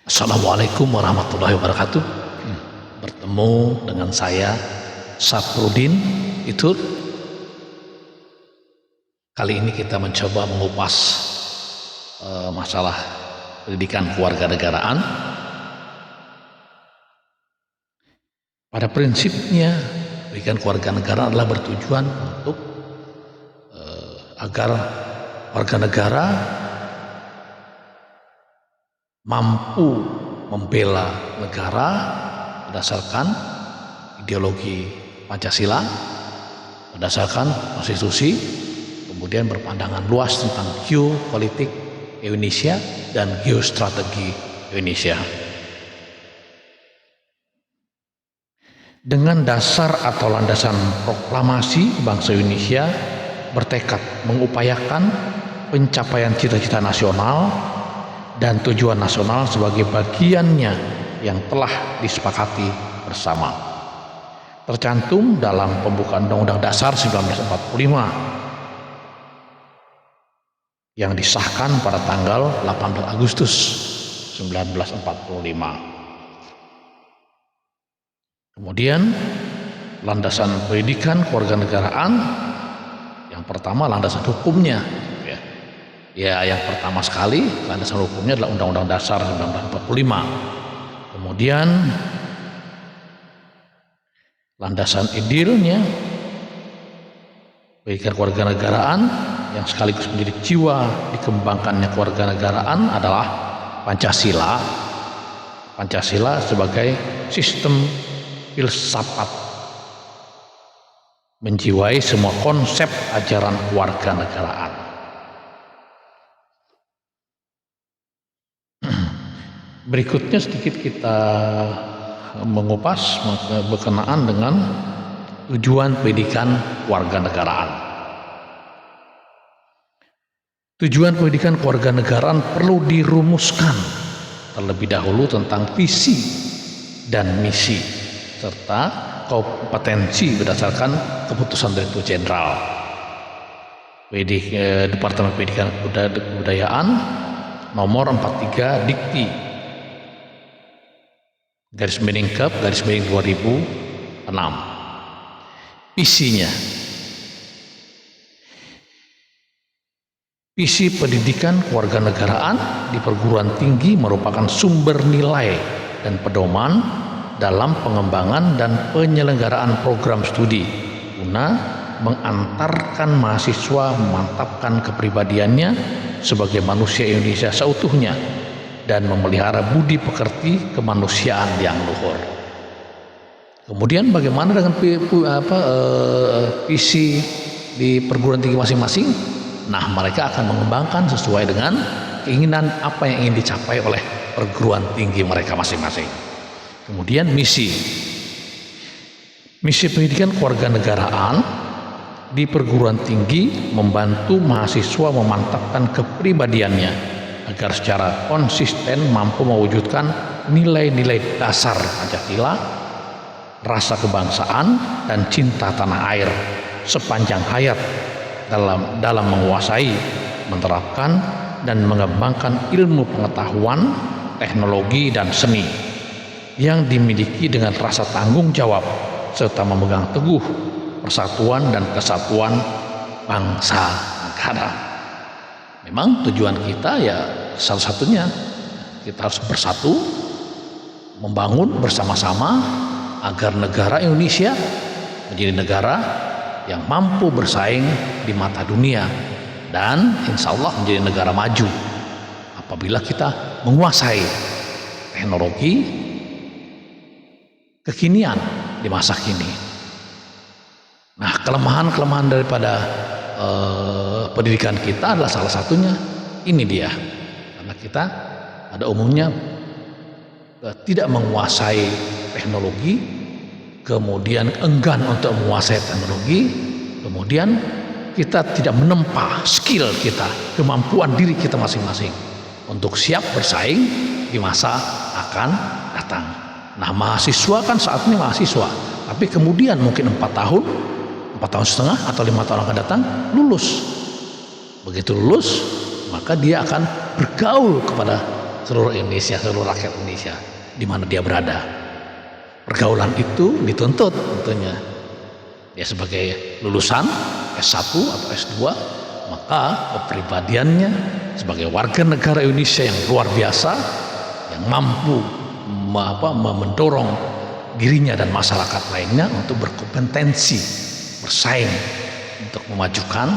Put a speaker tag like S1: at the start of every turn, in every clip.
S1: Assalamualaikum warahmatullahi wabarakatuh. Bertemu dengan saya Saprudin Itur. Kali ini kita mencoba mengupas masalah pendidikan kewarganegaraan. Pada prinsipnya pendidikan kewarganegaraan adalah bertujuan untuk agar warga negara mampu membela negara berdasarkan ideologi Pancasila, berdasarkan konstitusi, kemudian berpandangan luas tentang geopolitik Indonesia dan geostrategi Indonesia. Dengan dasar atau landasan proklamasi bangsa Indonesia bertekad mengupayakan pencapaian cita-cita nasional dan tujuan nasional sebagai bagiannya yang telah disepakati bersama. Tercantum dalam pembukaan Undang-Undang Dasar 1945 yang disahkan pada tanggal 18 Agustus 1945. Kemudian landasan pendidikan kewarganegaraan yang pertama landasan hukumnya. Ya, yang pertama sekali landasan hukumnya adalah Undang-Undang Dasar 1945. Kemudian landasan idilnya pendidikan kewarganegaraan yang sekaligus menjadi jiwa dikembangkannya kewarganegaraan adalah Pancasila. Pancasila sebagai sistem filsafat menjiwai semua konsep ajaran kewarganegaraan. Berikutnya sedikit kita mengupas berkenaan dengan tujuan pendidikan kewarganegaraan. Tujuan pendidikan kewarganegaraan perlu dirumuskan terlebih dahulu tentang visi dan misi serta kompetensi berdasarkan keputusan Direktur Jenderal Departemen Pendidikan Kebudayaan nomor 43 Dikti /Kep /2006. Visinya, visi pendidikan kewarganegaraan di perguruan tinggi merupakan sumber nilai dan pedoman dalam pengembangan dan penyelenggaraan program studi guna mengantarkan mahasiswa memantapkan kepribadiannya sebagai manusia Indonesia seutuhnya dan memelihara budi pekerti kemanusiaan yang luhur. Kemudian bagaimana dengan visi di perguruan tinggi masing-masing? Nah, mereka akan mengembangkan sesuai dengan keinginan apa yang ingin dicapai oleh perguruan tinggi mereka masing-masing. Kemudian misi pendidikan kewarganegaraan di perguruan tinggi membantu mahasiswa memantapkan kepribadiannya agar secara konsisten mampu mewujudkan nilai-nilai dasar Pancasila, rasa kebangsaan dan cinta tanah air sepanjang hayat dalam menguasai, menerapkan dan mengembangkan ilmu pengetahuan, teknologi dan seni yang dimiliki dengan rasa tanggung jawab serta memegang teguh persatuan dan kesatuan bangsa negara. Memang tujuan kita ya salah satunya kita harus bersatu membangun bersama-sama agar negara Indonesia menjadi negara yang mampu bersaing di mata dunia dan insya Allah menjadi negara maju apabila kita menguasai teknologi kekinian di masa kini. Nah, kelemahan-kelemahan daripada pendidikan kita adalah salah satunya ini dia, karena kita pada umumnya tidak menguasai teknologi, kemudian enggan untuk menguasai teknologi, kemudian kita tidak menempa skill kita, kemampuan diri kita masing-masing untuk siap bersaing di masa akan datang. Nah, mahasiswa kan saat ini mahasiswa, tapi kemudian mungkin 4 tahun setengah atau 5 tahun akan datang lulus. Begitu lulus, maka dia akan bergaul kepada seluruh Indonesia, seluruh rakyat Indonesia di mana dia berada. Pergaulan itu dituntut tentunya. Dia sebagai lulusan S1 atau S2, maka kepribadiannya sebagai warga negara Indonesia yang luar biasa, yang mampu mendorong dirinya dan masyarakat lainnya untuk berkompetensi, bersaing untuk memajukan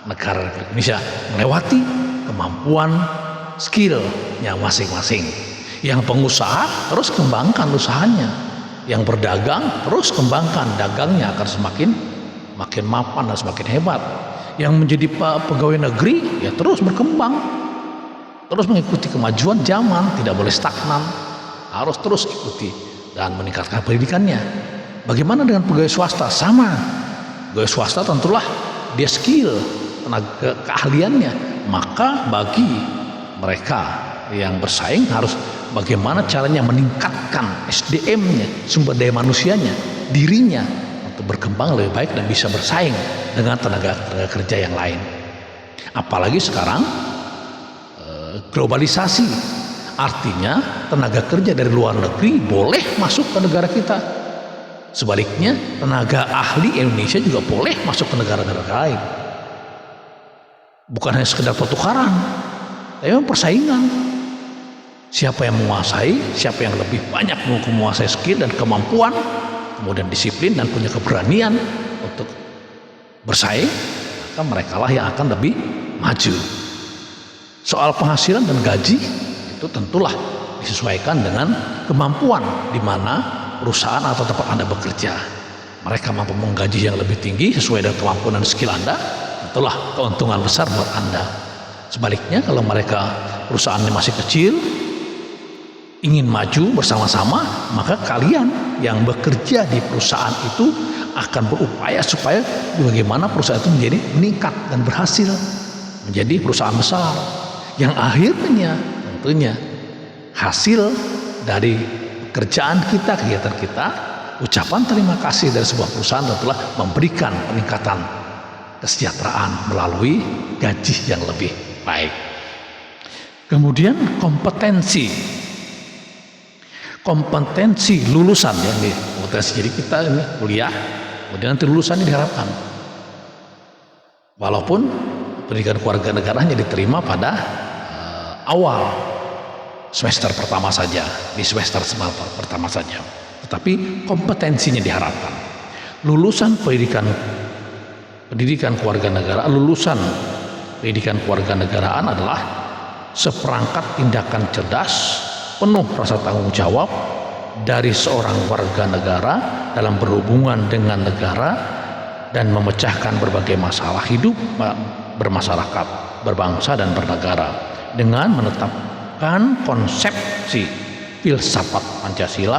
S1: negara Republik Indonesia melewati kemampuan skillnya masing-masing. Yang pengusaha terus kembangkan usahanya, yang berdagang terus kembangkan dagangnya agar makin mapan dan semakin hebat. Yang menjadi pegawai negeri ya terus berkembang, terus mengikuti kemajuan zaman, tidak boleh stagnan, harus terus ikuti dan meningkatkan pendidikannya. Bagaimana dengan pegawai swasta? Sama, pegawai swasta tentulah dia skill, tenaga keahliannya. Maka bagi mereka yang bersaing harus bagaimana caranya meningkatkan SDM-nya, sumber daya manusianya, dirinya untuk berkembang lebih baik dan bisa bersaing dengan tenaga kerja yang lain. Apalagi sekarang globalisasi, artinya tenaga kerja dari luar negeri boleh masuk ke negara kita. Sebaliknya tenaga ahli Indonesia juga boleh masuk ke negara-negara lain. Bukan hanya sekedar pertukaran, tapi persaingan. Siapa yang menguasai, siapa yang lebih banyak menguasai skill dan kemampuan, kemudian disiplin dan punya keberanian untuk bersaing, maka merekalah yang akan lebih maju. Soal penghasilan dan gaji itu tentulah disesuaikan dengan kemampuan di mana perusahaan atau tempat Anda bekerja. Mereka mampu menggaji yang lebih tinggi sesuai dengan kemampuan dan skill Anda, tentulah keuntungan besar buat Anda. Sebaliknya kalau mereka perusahaannya masih kecil, ingin maju bersama-sama, maka kalian yang bekerja di perusahaan itu akan berupaya supaya bagaimana perusahaan itu menjadi meningkat dan berhasil menjadi perusahaan besar yang akhirnya tentunya hasil dari pekerjaan kita, kegiatan kita, ucapan terima kasih dari sebuah perusahaan tentulah memberikan peningkatan kesejahteraan melalui gaji yang lebih baik. Kemudian kompetensi lulusan ya nih, kompetensi. Jadi kita ini kuliah, kemudian nanti lulusan ini diharapkan walaupun pendidikan kewarganegaraan diterima pada awal semester pertama saja, di semester pertama saja, tetapi kompetensinya diharapkan. Lulusan pendidikan kewarganegaraan, lulusan pendidikan kewarganegaraan adalah seperangkat tindakan cerdas, penuh rasa tanggung jawab dari seorang warga negara dalam berhubungan dengan negara dan memecahkan berbagai masalah hidup bermasyarakat, berbangsa dan bernegara dengan menetapkan konsepsi filsafat Pancasila,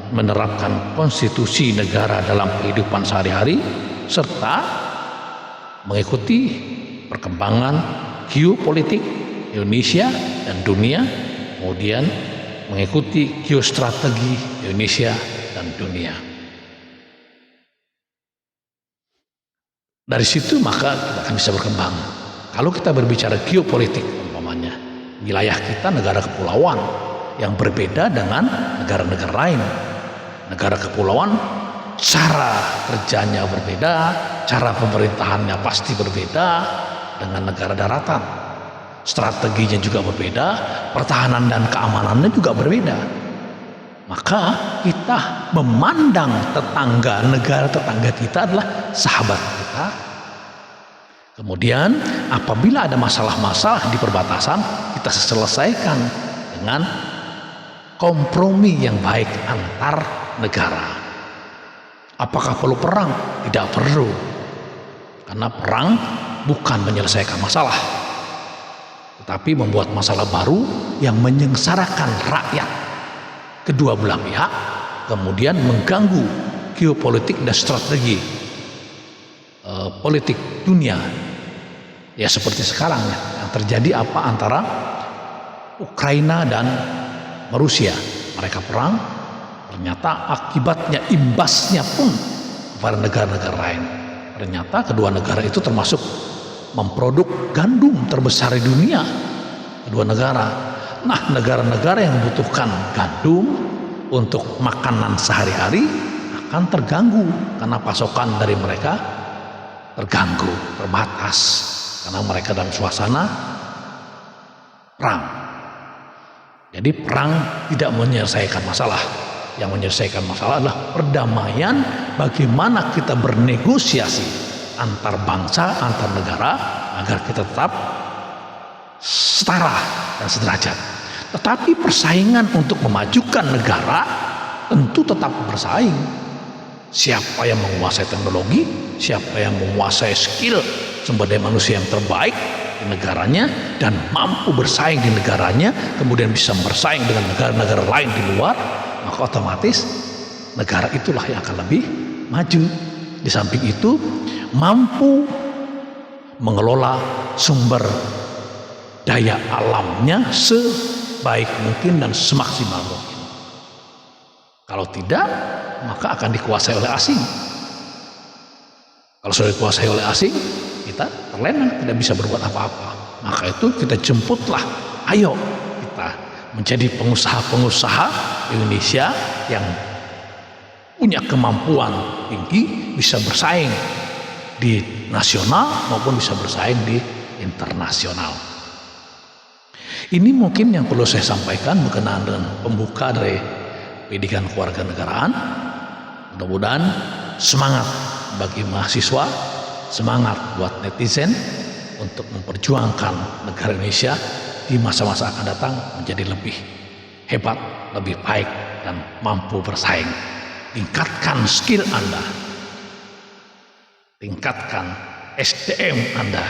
S1: menerapkan konstitusi negara dalam kehidupan sehari-hari, serta mengikuti perkembangan geopolitik Indonesia dan dunia, kemudian mengikuti geostrategi Indonesia dan dunia. Dari situ maka kita akan bisa berkembang. Kalau kita berbicara geopolitik, umpamanya wilayah kita negara kepulauan yang berbeda dengan negara-negara lain. Negara kepulauan cara kerjanya berbeda, cara pemerintahannya pasti berbeda dengan negara daratan. Strateginya juga berbeda, pertahanan dan keamanannya juga berbeda. Maka kita memandang negara tetangga kita adalah sahabat kita. Kemudian apabila ada masalah-masalah di perbatasan, kita selesaikan dengan kompromi yang baik antar negara. Apakah perlu perang? Tidak perlu. Karena perang bukan menyelesaikan masalah, tetapi membuat masalah baru yang menyengsarakan rakyat kedua belah pihak, kemudian mengganggu geopolitik dan strategi politik dunia. Ya seperti sekarang ya, yang terjadi antara Ukraina dan Rusia. Mereka perang, ternyata akibatnya, imbasnya pun kepada negara-negara lain. Ternyata kedua negara itu termasuk memproduk gandum terbesar di dunia, kedua negara. Nah, negara-negara yang membutuhkan gandum untuk makanan sehari-hari akan terganggu karena pasokan dari mereka terganggu, terbatas karena mereka dalam suasana perang. Jadi perang tidak menyelesaikan masalah. Yang menyelesaikan masalah adalah perdamaian, bagaimana kita bernegosiasi antar bangsa, antar negara agar kita tetap setara dan sederajat. Tetapi persaingan untuk memajukan negara tentu tetap bersaing. Siapa yang menguasai teknologi, siapa yang menguasai skill sumber daya manusia yang terbaik di negaranya dan mampu bersaing di negaranya, kemudian bisa bersaing dengan negara-negara lain di luar, maka otomatis negara itulah yang akan lebih maju. Di samping itu mampu mengelola sumber daya alamnya sebaik mungkin dan semaksimal mungkin. Kalau tidak, maka akan dikuasai oleh asing. Kalau sudah dikuasai oleh asing, kita terlena, tidak bisa berbuat apa-apa. Maka itu kita jemputlah, ayo kita menjadi pengusaha-pengusaha Indonesia yang punya kemampuan tinggi, bisa bersaing di nasional maupun bisa bersaing di internasional. Ini mungkin yang perlu saya sampaikan berkenaan dengan pembuka dari pendidikan kewarganegaraan. Mudah-mudahan semangat bagi mahasiswa, semangat buat netizen untuk memperjuangkan negara Indonesia di masa-masa akan datang menjadi lebih hebat, lebih baik dan mampu bersaing. Tingkatkan skill Anda, tingkatkan SDM Anda.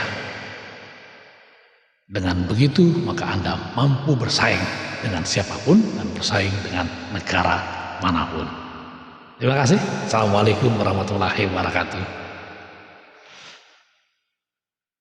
S1: Dengan begitu maka Anda mampu bersaing dengan siapapun dan bersaing dengan negara manapun. Terima kasih. Assalamualaikum warahmatullahi wabarakatuh.